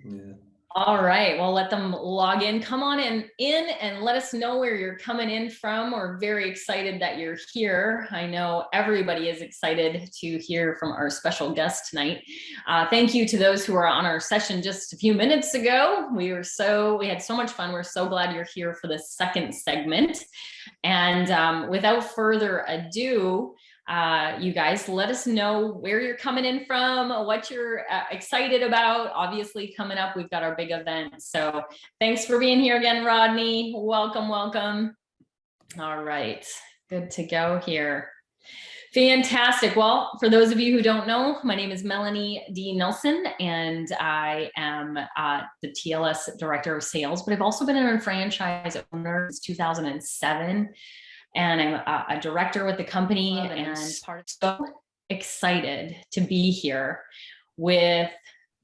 Yeah. All right, well, let them log in. Come on in and let us know where you're coming in from. We're very excited that you're here. I know everybody is excited to hear from our special guest tonight. Thank you to those who were on our session just a few minutes ago. We had so much fun. We're so glad you're here for the second segment. And without further ado, you guys, let us know where you're coming in from, what you're excited about. Obviously, coming up, we've got our big event. So thanks for being here again, Rodney. Welcome, welcome. All right, good to go here. Fantastic. Well, for those of you who don't know, my name is Melanie D. Nelson, and I am the TLS Director of Sales, but I've also been a franchise owner since 2007. And I'm a director with the company, and so excited to be here with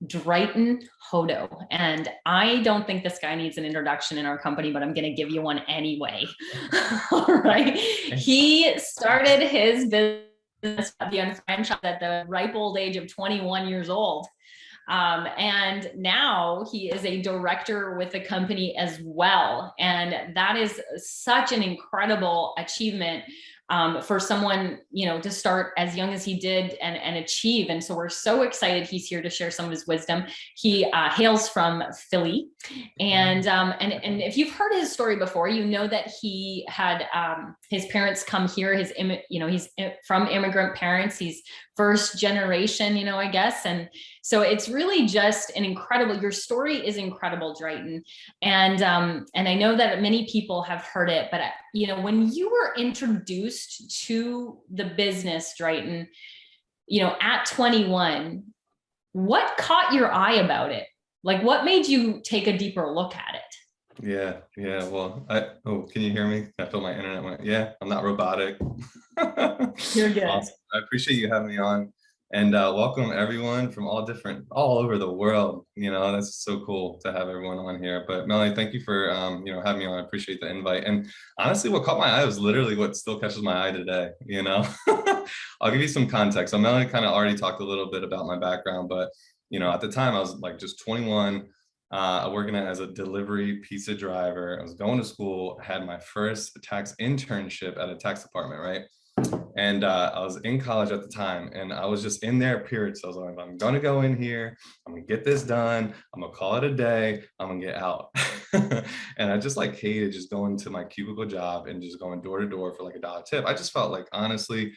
Dritan Hodo. And I don't think this guy needs an introduction in our company, but I'm going to give you one anyway. All right. He started his business at the unfranchised at the ripe old age of 21 years old. And now he is a director with the company as well. And that is such an incredible achievement for someone, to start as young as he did and achieve. And so we're so excited he's here to share some of his wisdom. He hails from Philly. And if you've heard his story before, you know that he had his parents come here. He's from immigrant parents. He's first generation, I guess. And so it's really just your story is incredible, Dritan. And I know that many people have heard it, but when you were introduced to the business, Dritan, at 21, what caught your eye about it? Like, what made you take a deeper look at it? Yeah. Well, can you hear me? I feel my internet went. Yeah, I'm not robotic. You're good. Awesome. I appreciate you having me on, and welcome everyone from all over the world. That's so cool to have everyone on here. But Melanie, thank you for having me on. I appreciate the invite. And honestly, what caught my eye was literally what still catches my eye today. I'll give you some context. So Melanie kind of already talked a little bit about my background, but at the time I was like just 21. Working as a delivery pizza driver. I was going to school, had my first tax internship at a tax department, right? And I was in college at the time, and I was just in there, period. So I was like, I'm going to go in here, I'm going to get this done, I'm going to call it a day, I'm going to get out. And I just hated just going to my cubicle job and just going door to door for like $1 tip. I just felt like, honestly,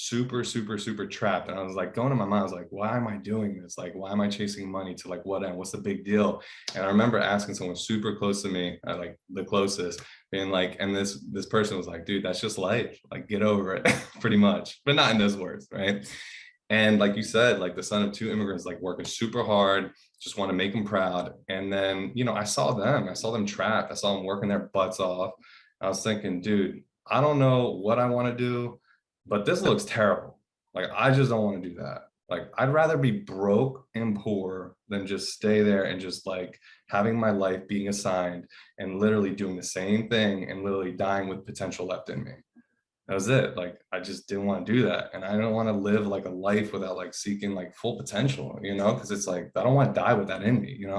super, super, super trapped. And I was like going to my mind, I was like, why am I doing this? Like, why am I chasing money to what end? What's the big deal? And I remember asking someone super close to me, like the closest, being like, and this person was like, dude, that's just life. Like, get over it, pretty much, but not in those words, right? And like you said, like the son of two immigrants, like working super hard, just want to make them proud. And then, I saw them trapped. I saw them working their butts off. I was thinking, dude, I don't know what I want to do, but this looks terrible. Like, I just don't want to do that. Like, I'd rather be broke and poor than just stay there and just having my life being assigned and literally doing the same thing and literally dying with potential left in me. That was it. Like, I just didn't want to do that. And I don't want to live a life without seeking full potential, because it's I don't want to die with that in me, I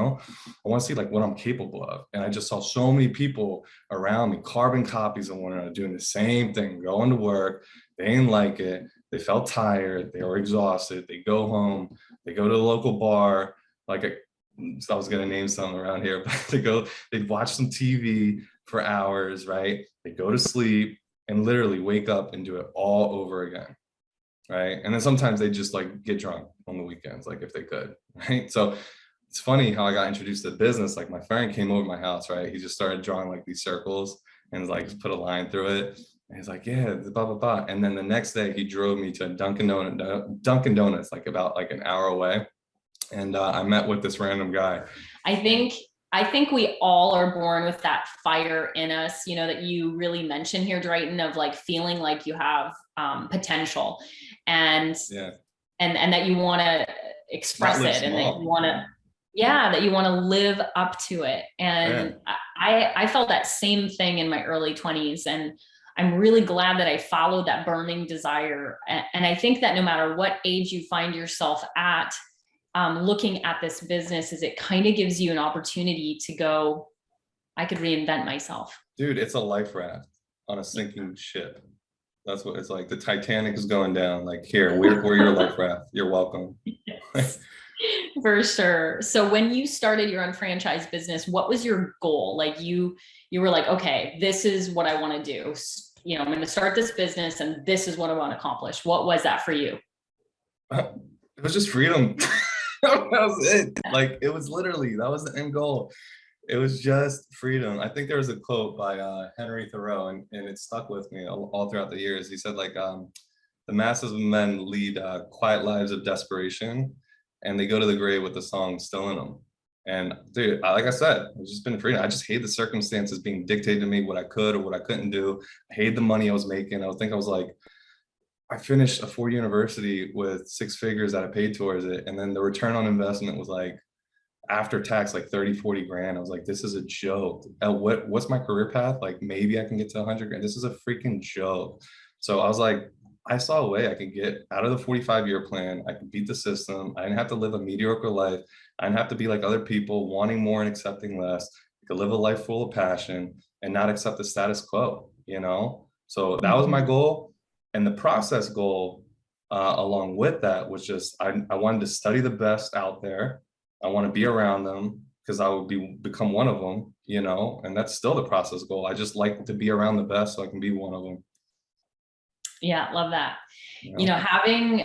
want to see what I'm capable of. And I just saw so many people around me, carbon copies of one another, doing the same thing, going to work. They didn't like it. They felt tired. They were exhausted. They go home. They go to the local bar. I was going to name some around here, but they'd watch some TV for hours, right? They go to sleep and literally wake up and do it all over again, right? And then sometimes they just get drunk on the weekends, if they could, right? So it's funny how I got introduced to business. My friend came over to my house, right? He just started drawing these circles and just put a line through it. And he's like, yeah, blah, blah, blah. And then the next day he drove me to Dunkin' Donuts, about an hour away. And I met with this random guy. I think we all are born with that fire in us, that you really mentioned here, Dritan, of feeling like you have potential and that you want to express it and that you want to live up to it. And I felt that same thing in my early 20s. And I'm really glad that I followed that burning desire. And I think that no matter what age you find yourself at, looking at this business is it kind of gives you an opportunity to go, I could reinvent myself. Dude, it's a life raft on a sinking ship. That's what it's like. The Titanic is going down. Like, here, we're your life raft. You're welcome. Yes, for sure. So when you started your unfranchised business, what was your goal? Like you were like, okay, this is what I want to do. You know, I'm going to start this business and this is what I want to accomplish. What was that for you? It was just freedom. That was it. Like, it was literally, that was the end goal. It was just freedom. I think there was a quote by Henry Thoreau, and it stuck with me all throughout the years. He said, like, the masses of men lead quiet lives of desperation, and they go to the grave with the song still in them. And dude, like I said, it's just been freedom. I just hate the circumstances being dictated to me, what I could or what I couldn't do. I hate the money I was making. I was like, I finished a 4 university with 6 figures that I paid towards it. And then the return on investment was like, after tax, like 30, 40 grand. I was like, this is a joke. What's my career path? Like, maybe I can get to 100 grand. This is a freaking joke. So I was like, I saw a way I could get out of the 45-year plan. I could beat the system. I didn't have to live a mediocre life. I didn't have to be like other people, wanting more and accepting less. I could live a life full of passion and not accept the status quo, you know? So that was my Mhm. goal. And the process goal, along with that, was just I wanted to study the best out there. I want to be around them because I would become one of them, you know, and that's still the process goal. I just like to be around the best so I can be one of them, Yeah, love that. you You know, know. having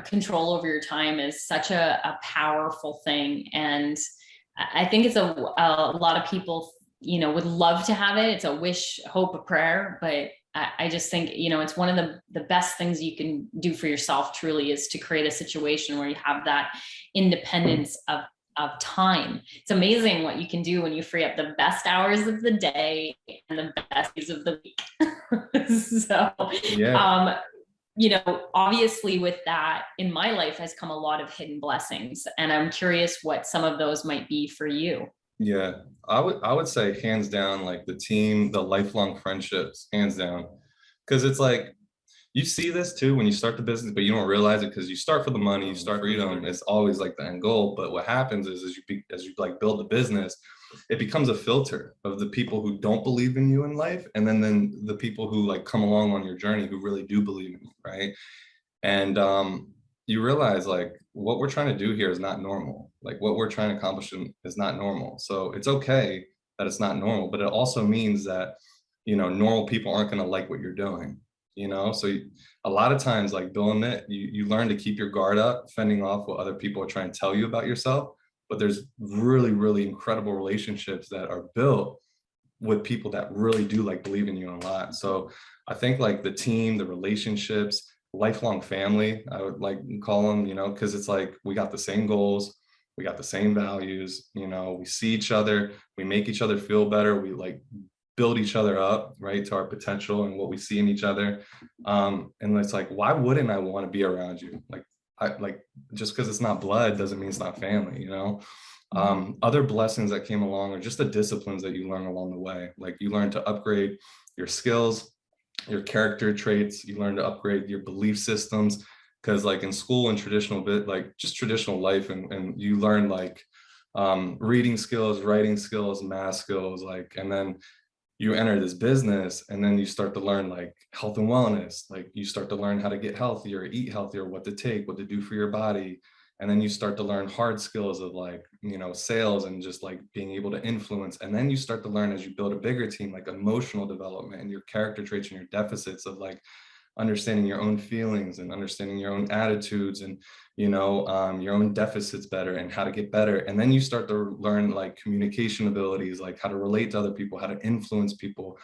control over your time is such a powerful thing. And I think it's a lot of people, you know, would love to have it. It's a wish, hope, a prayer, but I just think, you know, it's one of the best things you can do for yourself truly is to create a situation where you have that independence of time. It's amazing what you can do when you free up the best hours of the day and the best days of the week. So, Yeah, um, you know, obviously with that in my life has come a lot of hidden blessings. And I'm curious what some of those might be for you. yeah. I would say hands down, like the team, the lifelong friendships, hands down. Because it's like you see this too when you start the business, but you don't realize it because you start for the money, you start for freedom. It's always like the end goal. But what happens is, as you like build the business, it becomes a filter of the people who don't believe in you in life, and then the people who like come along on your journey who really do believe in you, right? And you realize like what we're trying to do here is not normal. Like what we're trying to accomplish is not normal. So it's okay that it's not normal, but it also means that, you know, normal people aren't going to like what you're doing, you know? So a lot of times, like building it, you learn to keep your guard up, fending off what other people are trying to tell you about yourself. But there's really, really incredible relationships that are built with people that really do like believe in you a lot. So I think like the team, the relationships, lifelong family, I would like call them, you know, because it's like we got the same goals, we got the same values, you know, we see each other, we make each other feel better, we like build each other up, right, to our potential and what we see in each other. And it's like, why wouldn't I want to be around you? Like, I like just because it's not blood doesn't mean it's not family, you know. Other blessings that came along are just the disciplines that you learn along the way. Like you learn to upgrade your skills, your character traits, you learn to upgrade your belief systems. Because like in school and traditional bit, like just traditional life, and you learn like reading skills, writing skills, math skills, like, and then you enter this business and then you start to learn like health and wellness. Like you start to learn how to get healthier, eat healthier, what to take, what to do for your body. And then you start to learn hard skills of like, you know, sales and just like being able to influence. And then you start to learn as you build a bigger team, like emotional development and your character traits and your deficits of like understanding your own feelings and understanding your own attitudes and, you know, your own deficits better and how to get better. And then you start to learn like communication abilities, like how to relate to other people, how to influence people,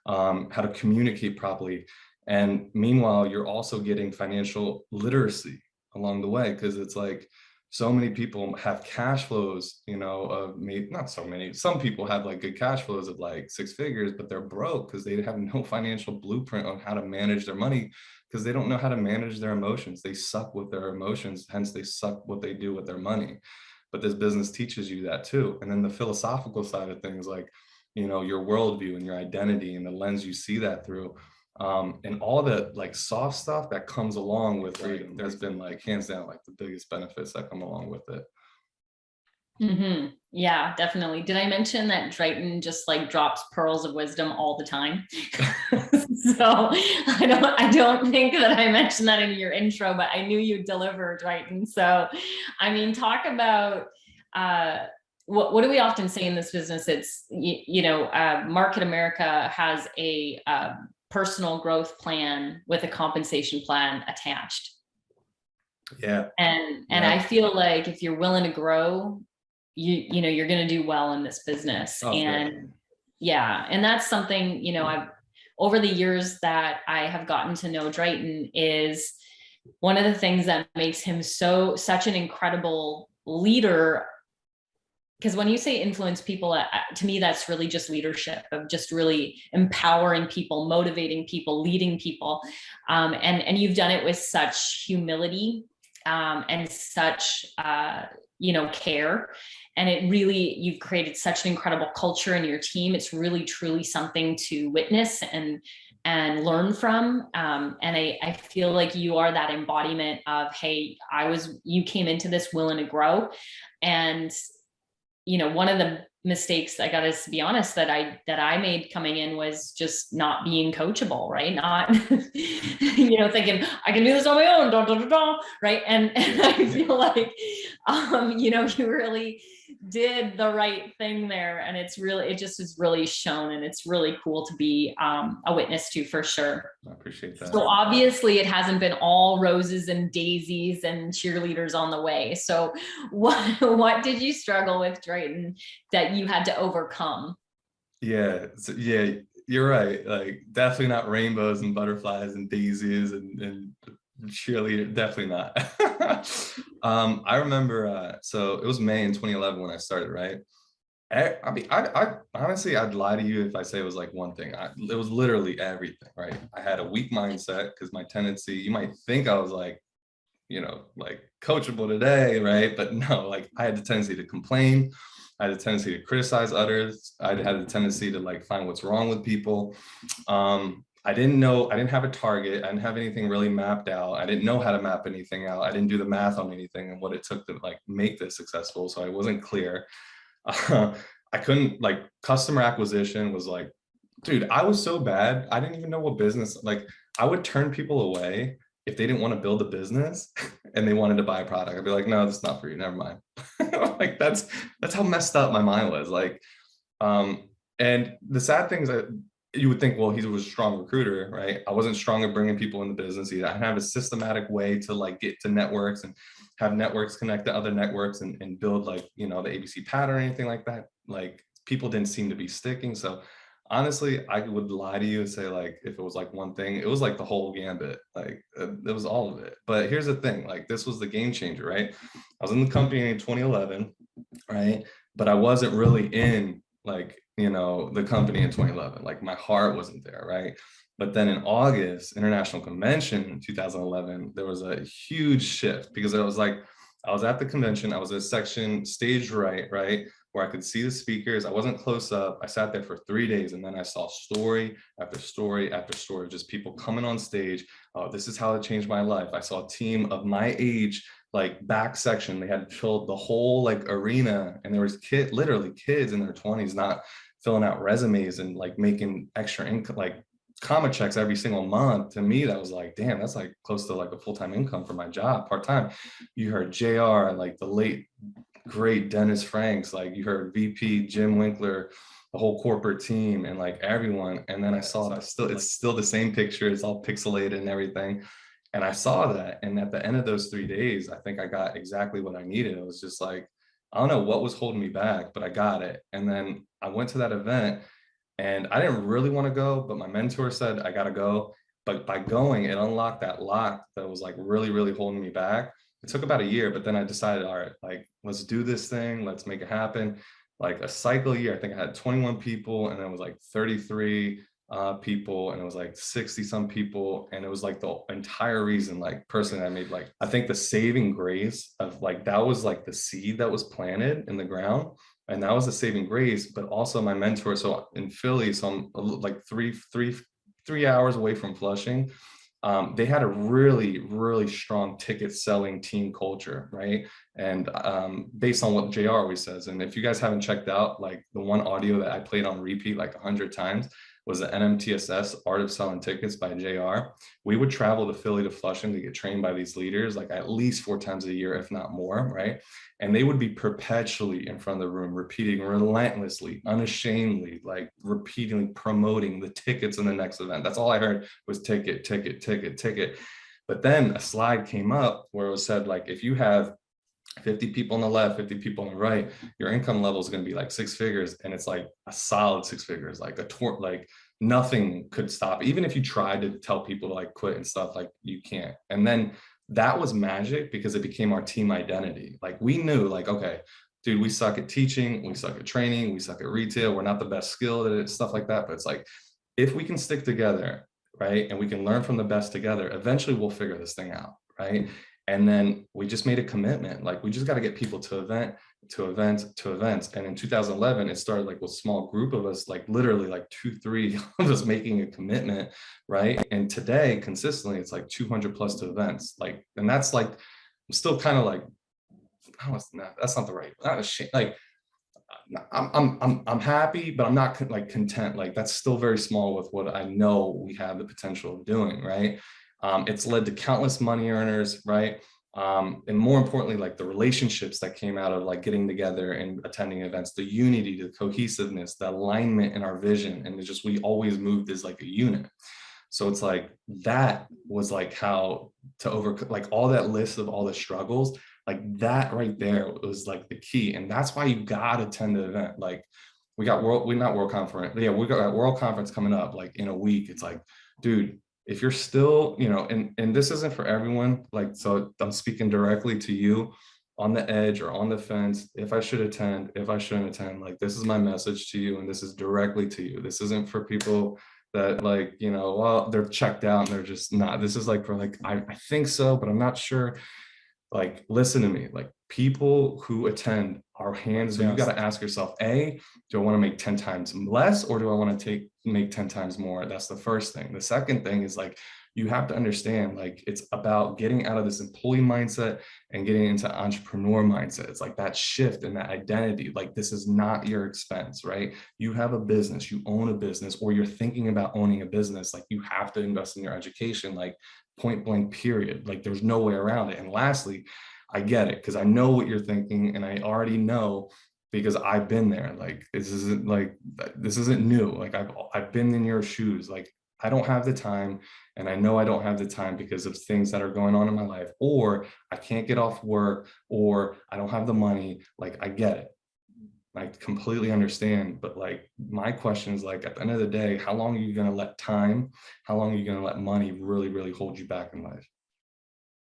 how to communicate properly. And meanwhile, you're also getting financial literacy along the way, because it's like so many people have cash flows, you know, of maybe not so many. Some people have like good cash flows of like 6 figures, but they're broke because they have no financial blueprint on how to manage their money, because they don't know how to manage their emotions. They suck with their emotions, hence they suck what they do with their money. But this business teaches you that too. And then the philosophical side of things, like, you know, your worldview and your identity and the lens you see that through. and all the like soft stuff that comes along with freedom. There's been like hands down like the biggest benefits that come along with it. Yeah, definitely. Did I mention that Dritan just like drops pearls of wisdom all the time? So I don't think that I mentioned that in your intro, but I knew you'd deliver, Dritan. So I mean, talk about what do we often say in this business? It's Market America has a personal growth plan with a compensation plan attached. Yeah. And Yeah. I feel like if you're willing to grow, you're going to do well in this business. Oh, and yeah, and that's something, I've over the years that I have gotten to know Dritan is one of the things that makes him such an incredible leader. Because when you say influence people, to me, that's really just leadership of just really empowering people, motivating people, leading people. And you've done it with such humility and such, care. And it really, you've created such an incredible culture in your team. It's really, truly something to witness and learn from. And I feel like you are that embodiment of, hey, you came into this willing to grow. And one of the mistakes, I gotta be honest, that I made coming in was just not being coachable, right? Not, thinking I can do this on my own, right? And I feel like, you really did the right thing there, and it just is really shown, and it's really cool to be a witness to, for sure. I appreciate that. So obviously it hasn't been all roses and daisies and cheerleaders on the way. So what did you struggle with, Dritan, that you had to overcome? Yeah, you're right. Like definitely not rainbows and butterflies and daisies and cheerleader, definitely not. I remember so it was May in 2011 when I started, right? I mean, I honestly, I'd lie to you if I say it was like one thing. It was literally everything, right? I had a weak mindset because my tendency, you might think I was like, like coachable today, right? But no, like I had the tendency to complain. I had a tendency to criticize others. I had a tendency to like find what's wrong with people. I didn't have a target. I didn't have anything really mapped out. I didn't know how to map anything out. I didn't do the math on anything and what it took to like make this successful. So I wasn't clear. I couldn't like customer acquisition was like, dude, I was so bad. I didn't even know what business, like I would turn people away if they didn't want to build a business and they wanted to buy a product. I'd be like, no, that's not for you. Never mind. Like that's how messed up my mind was. Like, and the sad thing is that you would think, well, he was a strong recruiter, right? I wasn't strong at bringing people in the business either. I didn't have a systematic way to like get to networks and have networks connect to other networks and build like, the ABC pattern or anything like that. Like people didn't seem to be sticking. So honestly, I would lie to you and say like, if it was like one thing, it was like the whole gambit, like it was all of it. But here's the thing, like this was the game changer, right? I was in the company in 2011, right? But I wasn't really in like, the company in 2011, like my heart wasn't there, right? But then in August, International Convention in 2011, there was a huge shift because it was like, I was at the convention, I was at section stage right, where I could see the speakers. I wasn't close up. I sat there for 3 days and then I saw story after story after story, just people coming on stage. Oh, this is how it changed my life. I saw a team of my age, like back section. They had filled the whole like arena and there was literally kids in their 20s, not filling out resumes and like making extra income, like comma checks every single month. To me, that was like, damn, that's like close to like a full-time income for my job, part-time. You heard JR, like the late great Dennis Franks, like you heard VP Jim Winkler, the whole corporate team and like everyone. And then I saw it's still the same picture. It's all pixelated and everything. And I saw that. And at the end of those 3 days, I think I got exactly what I needed. It was just like, I don't know what was holding me back, but I got it. And then I went to that event and I didn't really want to go, but my mentor said, I got to go. But by going, it unlocked that lock that was like really, really holding me back. It took about a year, but then I decided, all right, like, let's do this thing. Let's make it happen. Like a cycle year, I think I had 21 people and then it was like 33 people and it was like 60 some people. And it was like the entire reason, like personally, I made like, I think the saving grace of like, that was like the seed that was planted in the ground. And that was the saving grace, but also my mentor. So in Philly, so I'm like 3 hours away from Flushing. They had a really, really strong ticket selling team culture, right? And based on what JR always says, and if you guys haven't checked out, like the one audio that I played on repeat like 100 times was the NMTSS Art of Selling Tickets by JR. We would travel to Philly to Flushing to get trained by these leaders like at least 4 times a year, if not more, right? And they would be perpetually in front of the room, repeating relentlessly, unashamedly, like repeatedly promoting the tickets in the next event. That's all I heard was ticket, ticket, ticket, ticket. But then a slide came up where it was said, like, if you have 50 people on the left, 50 people on the right, your income level is going to be like 6 figures. And it's like a solid 6 figures, like like nothing could stop. Even if you tried to tell people to like quit and stuff, like you can't. And then that was magic because it became our team identity. Like we knew like, okay, dude, we suck at teaching, we suck at training, we suck at retail, we're not the best skilled at it, stuff like that. But it's like, if we can stick together, right, and we can learn from the best together, eventually we'll figure this thing out, right? And then we just made a commitment. Like we just got to get people to events. And in 2011, it started like with a small group of us, like literally like 2, 3 of us making a commitment, right? And today, consistently, it's like 200 plus to events. Like, and that's like, I'm still kind of like, oh, that's not the right, not ashamed. Like, I'm happy, but I'm not like content. Like that's still very small with what I know we have the potential of doing, right? It's led to countless money earners, right? And more importantly, like the relationships that came out of like getting together and attending events, the unity, the cohesiveness, the alignment in our vision, and it's just we always moved as like a unit. So it's like that was like how to overcome like all that list of all the struggles, like that right there was like the key. And that's why you gotta attend the event. Like we're not world conference. Yeah, we got a world conference coming up like in a week. It's like, dude, if you're still, and this isn't for everyone, like, so I'm speaking directly to you on the edge or on the fence, if I should attend, if I shouldn't attend, like, this is my message to you. And this is directly to you. This isn't for people that like, well, they're checked out and they're just not, this is like for like, I think so, but I'm not sure. Like, listen to me, like people who attend are hands. So you got to ask yourself, do I want to make 10 times less or do I want to make 10 times more? That's the first thing. The second thing is like, you have to understand, like, it's about getting out of this employee mindset and getting into entrepreneur mindset. It's like that shift in that identity. Like, this is not your expense, right? You have a business, you own a business, or you're thinking about owning a business. Like, you have to invest in your education, like point blank, period. Like, there's no way around it. And lastly, I get it because I know what you're thinking and I already know because I've been there. Like, this isn't new. Like, I've been in your shoes. Like, I don't have the time, and I know I don't have the time because of things that are going on in my life, or I can't get off work, or I don't have the money. Like, I get it. I completely understand. But like, my question is, like, at the end of the day, how long are you going to let time, how long are you going to let money really, really hold you back in life?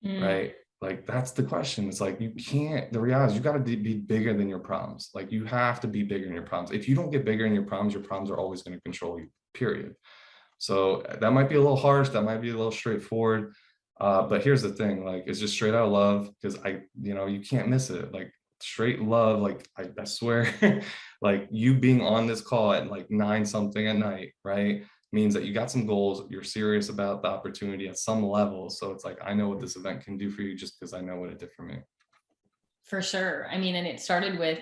Right? Like, that's the question. It's like, you can't, the reality is you got to be bigger than your problems. Like, you have to be bigger than your problems. If you don't get bigger in your problems are always going to control you, period. So that might be a little harsh, that might be a little straightforward. But here's the thing, like, it's just straight out of love, because you can't miss it. Like, straight love, like, I swear, like, you being on this call at like 9 something at night, right, means that you got some goals, you're serious about the opportunity at some level. So it's like, I know what this event can do for you just because I know what it did for me. For sure. I mean, and it started with,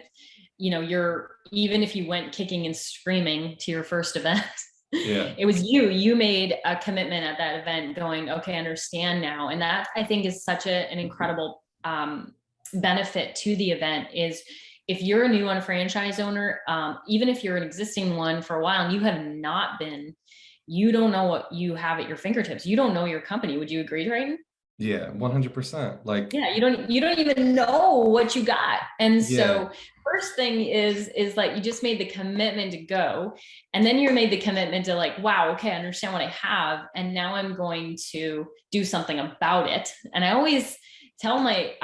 even if you went kicking and screaming to your first event, Yeah. it was you made a commitment at that event going, okay, I understand now. And that, I think, is such an incredible benefit to the event is, if you're a new franchise owner, even if you're an existing one for a while and you have not been, you don't know what you have at your fingertips. You don't know your company. Would you agree, Dritan? Yeah, 100%. Like, Yeah, you don't even know what you got. And yeah, so first thing is like, you just made the commitment to go, and then you made the commitment to like, wow, okay, I understand what I have, and now I'm going to do something about it. And I always tell my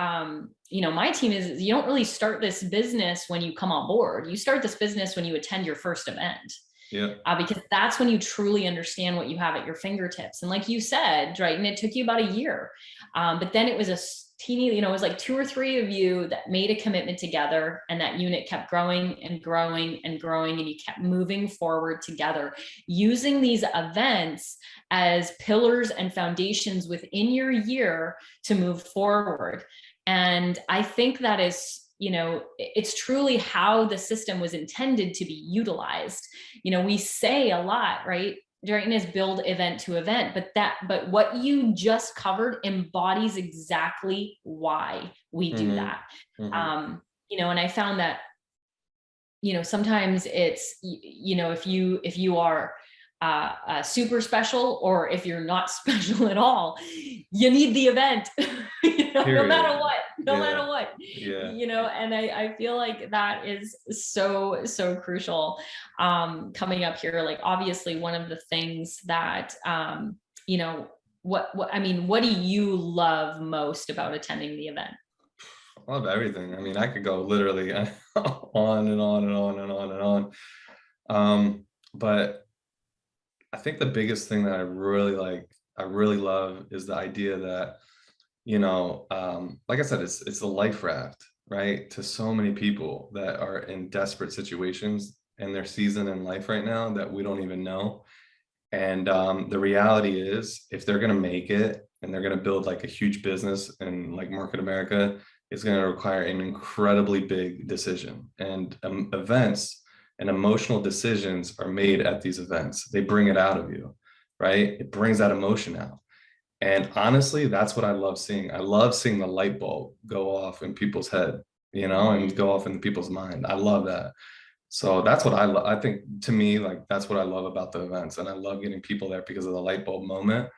my team is, you don't really start this business when you come on board. You start this business when you attend your first event. yeah, Because that's when you truly understand what you have at your fingertips. And like you said, right, and it took you about a year, but then it was teeny, it was like 2 or 3 of you that made a commitment together, and that unit kept growing and growing and growing, and you kept moving forward together, using these events as pillars and foundations within your year to move forward. And I think that is, it's truly how the system was intended to be utilized. We say a lot, right? Dritan is build event to event, but what you just covered embodies exactly why we do that. And I found that, sometimes it's, if you are super special, or if you're not special at all, you need the event, no matter what, Yeah. And I feel like that is so crucial. Coming up here, like, obviously one of the things that, what do you love most about attending the event? I love everything. I mean, I could go literally on and on and on and on and on. But I think the biggest thing that I really love is the idea that, like I said, it's a life raft, right? To so many people that are in desperate situations in their season in life right now that we don't even know. And the reality is, if they're going to make it and they're going to build like a huge business in like Market America, it's going to require an incredibly big decision. And events and emotional decisions are made at these events. They bring it out of you, right? It brings that emotion out. And honestly, that's what I love seeing. I love seeing the light bulb go off in people's head, and go off in people's mind. I love that. So that's what I think, to me, like, that's what I love about the events. And I love getting people there because of the light bulb moment.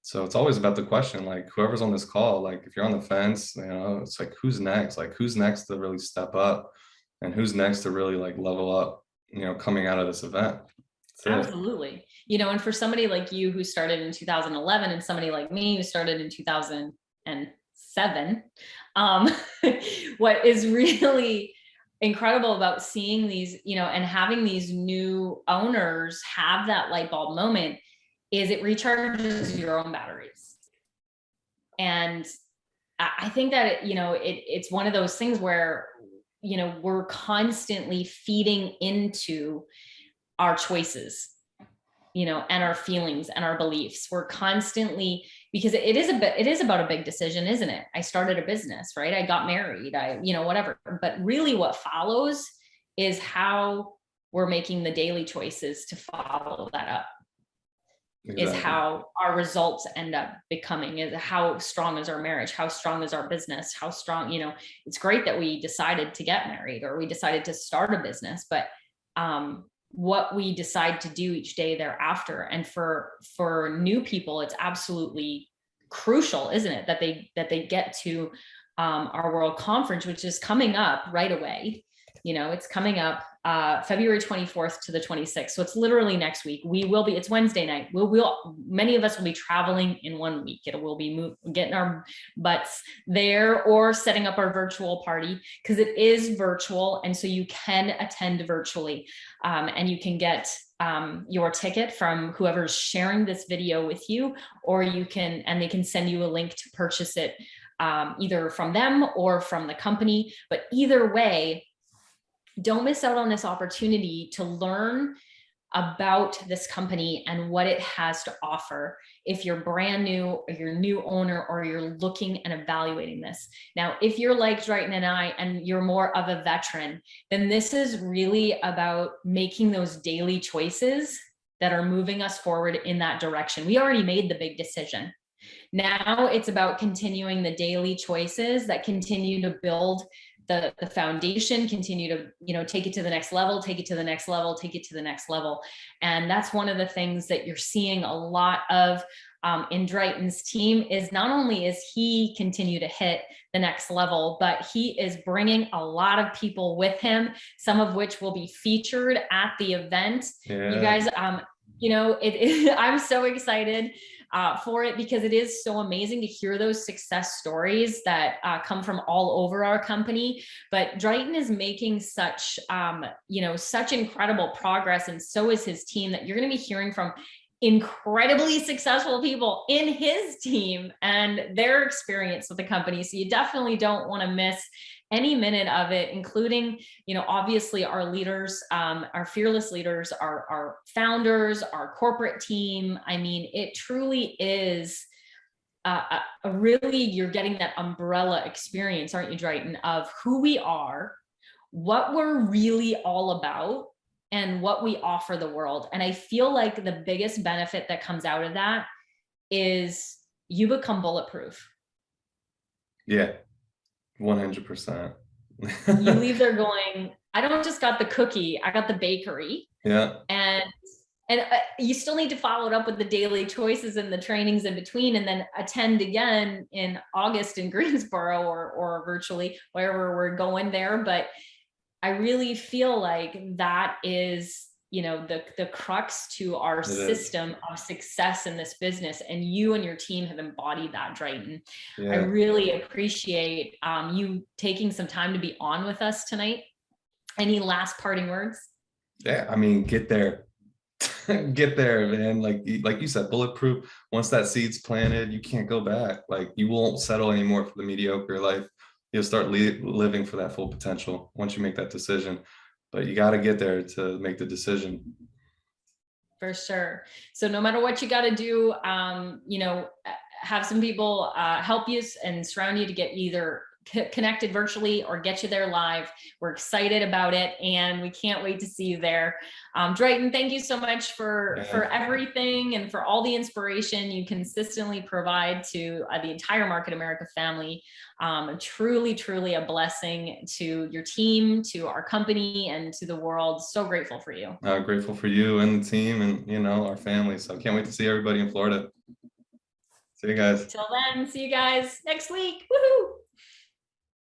So it's always about the question, like, whoever's on this call, like, if you're on the fence, it's like, who's next? Like, who's next to really step up, and who's next to really like level up, coming out of this event. That's it. Absolutely. And for somebody like you who started in 2011, and somebody like me who started in 2007, what is really incredible about seeing these, and having these new owners have that light bulb moment, is it recharges your own batteries. And I think that, it's one of those things where, we're constantly feeding into our choices, and our feelings and our beliefs. We're constantly, because it is about a big decision, isn't it? I started a business, right? I got married, whatever. But really what follows is how we're making the daily choices to follow that up. Exactly. Is how our results end up becoming, is how strong is our marriage, how strong is our business, how strong, it's great that we decided to get married or we decided to start a business, but what we decide to do each day thereafter. And for new people, it's absolutely crucial, isn't it, that they get to our World Conference, which is coming up right away. It's coming up February 24th to the 26th. So it's literally next week. It's Wednesday night. Many of us will be traveling in 1 week. We'll be getting our butts there, or setting up our virtual party, because it is virtual. And so you can attend virtually, and you can get your ticket from whoever's sharing this video with you, or they can send you a link to purchase it, either from them or from the company. But either way, don't miss out on this opportunity to learn about this company and what it has to offer if you're brand new, or you're a new owner, or you're looking and evaluating this. Now, if you're like Dritan and I, and you're more of a veteran, then this is really about making those daily choices that are moving us forward in that direction. We already made the big decision. Now it's about continuing the daily choices that continue to build the foundation, continue to, take it to the next level, take it to the next level, take it to the next level. And that's one of the things that you're seeing a lot of in Dritan's team, is not only is he continue to hit the next level, but he is bringing a lot of people with him, some of which will be featured at the event. Yeah. You guys, I'm so excited for it, because it is so amazing to hear those success stories that come from all over our company. But Dritan is making such incredible progress, and so is his team, that you're going to be hearing from incredibly successful people in his team and their experience with the company. So you definitely don't want to miss any minute of it, including, obviously our leaders, our fearless leaders, our founders, our corporate team. I mean, it truly is really, you're getting that umbrella experience, aren't you, Dritan, of who we are, what we're really all about, and what we offer the world. And I feel like the biggest benefit that comes out of that is you become bulletproof. Yeah, 100%. You leave there going, I don't just got the cookie, I got the bakery. Yeah. And you still need to follow it up with the daily choices and the trainings in between, and then attend again in August in Greensboro or virtually wherever we're going there. But I really feel like that is, the crux to our system of success in this business. And you and your team have embodied that, Dritan. Yeah. I really appreciate you taking some time to be on with us tonight. Any last parting words? Yeah, I mean, get there. Get there, man. Like you said, bulletproof. Once that seed's planted, you can't go back. Like, you won't settle anymore for the mediocre life. You'll start living for that full potential once you make that decision. But you got to get there to make the decision. For sure. So no matter what you got to do, have some people help you and surround you to get either connected virtually or get you there live. We're excited about it, and we can't wait to see you there. Dritan, thank you so much for everything and for all the inspiration you consistently provide to the entire Market America family. Truly, truly a blessing to your team, to our company, and to the world. So grateful for you. Grateful for you and the team and, our family. So I can't wait to see everybody in Florida. See you guys. Till then, see you guys next week. Woohoo!